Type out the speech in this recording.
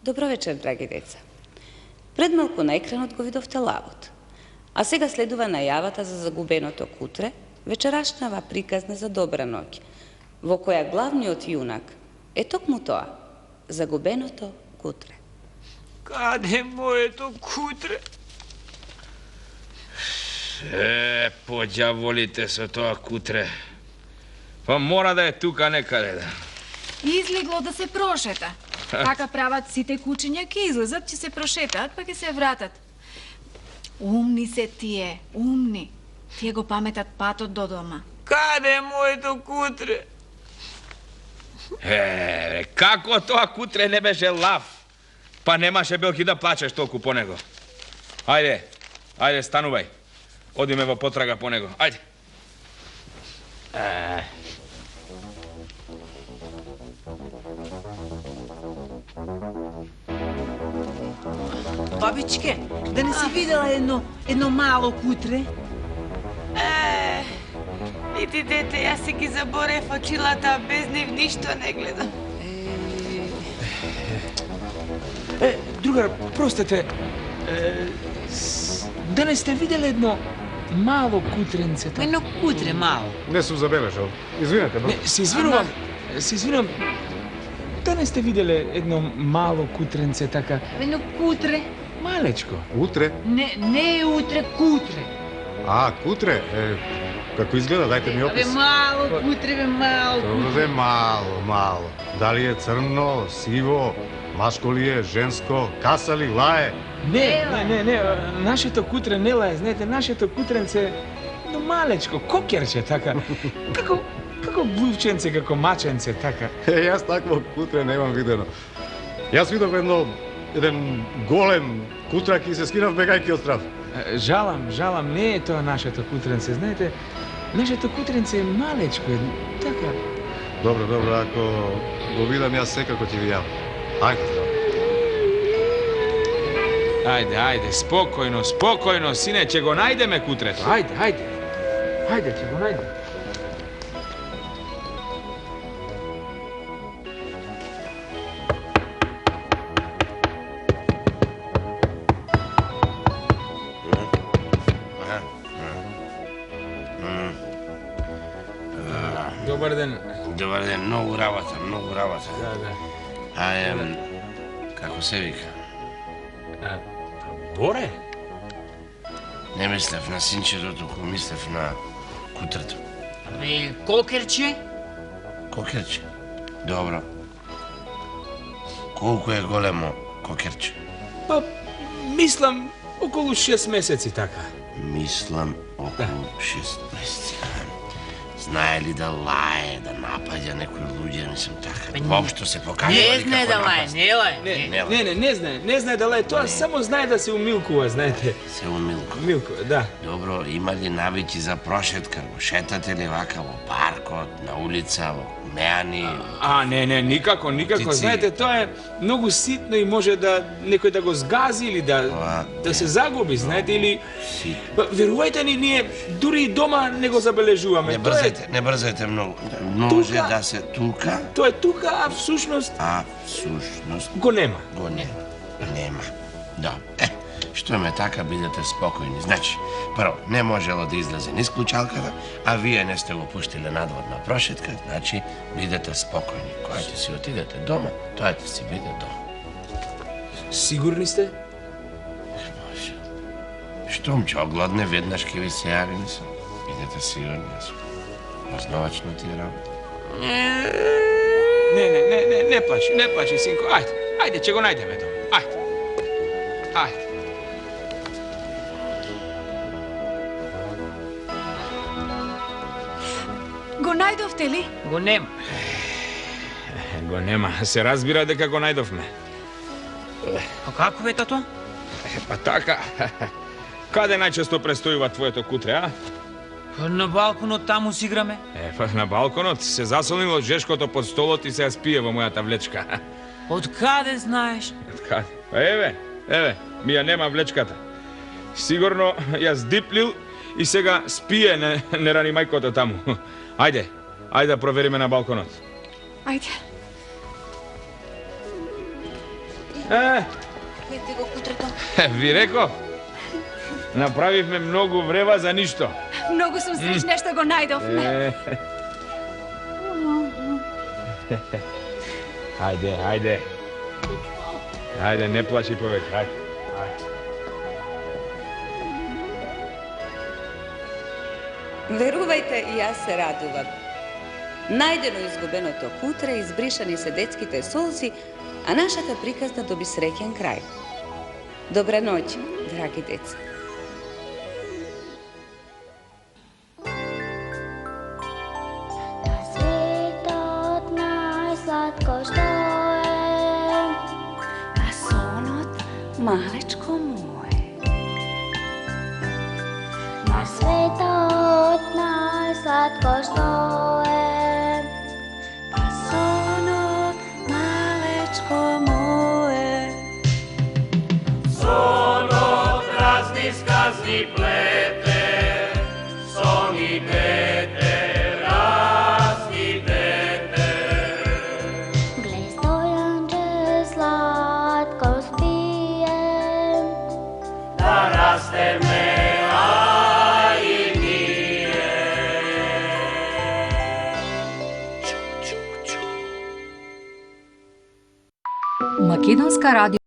Добро вечер, драги деца. Пред малку на екранот го видовте лавот. А сега следува најавата за загубеното кутре, вечерашнава приказна за добра ноќ, во која главниот јунак е токму тоа, загубеното кутре. Каде моето кутре? Поđаволите со тоа кутре. Па мора да е тука некаде да. Излегло да се прошета. Така прават сите кучиња, ќе излезат, ќе се прошетаат, па ќе се вратат. Умни се тие, умни. Тие го паметат патот до дома. Каде е моето кутре? Како тоа кутре не беше лав? Па немаше белки да плачеш толку по него. Ајде, станувај. Одиме во потрага по него. Ајде. Бабичке, да не си видела едно мало кутре? Ити дете, јас си ги заборев очилата, без нив ништо не гледам. Другар, простете, да не сте видели едно мало кутренце? Едно кутре мало. Не сум забележал. Извинете, бро. Не, се извинувам. Да не сте видели едно мало кутренце така? Едно кутре? Малечко. Утре? Не е утре, кутре. Кутре? Како изгледа, дајте ми опис. Мало кутре, мало. Добре, мало. Дали е црно, сиво, машко ли е, женско, каса ли, лае? Не, нашето кутре не лае, знаете, нашето кутренце едно малечко, кокерче така. Како глувченце, како маченце, така. Јас такво кутре немам видено. Јас видов еден голем кутрак и се скинав бегајки од страв. Жалам, не е тоа нашето кутренце, знаете, нашето кутренце е малечко, така. Добро, ако го видам јас секако ќе ви јавам. Ајде, здраво. Ајде, спокојно, сине, ќе го најдеме кутрето. Ајде, ќе го најдем. Добар ден, многу работа. Да. Како се вика? Боре? Не мислев на синчето, туку мислев на кутрето. Кокерче? Кокерче? Добро. Колку е големо кокерче? Па, мислам, околу 6 месеци така. Мислам, околу 6 месеци. Знае ли да лае, да напаѓа некои луѓе, мислам така. Воопшто се покажува Не ли знае како да лае, напаст? не лае. Не знае да лае, тоа само знае да се умилкува, знаете. Се умилкува. Умилкува, да. Добро, има ли навици за прошетка? Шетате ли вака во паркот, на улица, во меани? Не, никако. Птици. Знаете, тоа е многу ситно и може да некој да го згази или да се загуби, знаете, или... Ситно. Верувајте ни, ние дури и дома не го забележуваме. Не брзајте многу. Може да се тука. Тоа е тука, а всушност... Го нема. Нема. Да. Што ме така, бидете спокојни. Значи, прво, не можело да излезе низ клучалката, а вие не сте го пуштиле надвор на прошетка, значи, бидете спокојни. Кога ќе си отидете дома, тоа ќе си биде дома. Сигурни сте? Може. Штом ќе огладне, веднаш ќе ви се јави, мислам. Бидете сигурни, Разновачно ти е работа. Не плачи, синко. Ајде, ќе го најдеме дома. Ајде. Го најдовте ли? Го нема. Го нема, се разбира дека го најдовме. А како е тато? Па така. Каде најчесто престојува твоето кутре, а? На балконот таму си играме. Па на балконот се засолнило жешкото под столот и се спие во мојата влечка. Од каде знаеш? Од каде? Па еве, ми ја нема влечката. Сигурно ја здиплил и сега спие, не рани мајкото таму. Ајде да провериме на балконот. Ајде. Ете го кутрето. Ви реков, направивме многу врева за ништо. Многу сум среќна што го најдовме. Ајде, ајде. Ајде, не плачи повеќе, ајде. Верувајте, и јас се радувам. Најдено изгубеното кутре, избришани се детските солзи, а нашата приказна доби среќен крај. Добра ноќ, драги деца. На светот најсладко што е, А сонот, малечко мое. на светот најсладко што е, А сонот, малечко мое. Сонот разни сказни плете, сони дете, разни дете. глеј стојанче сладко спие, Да растеме, а и ние. Македонска радио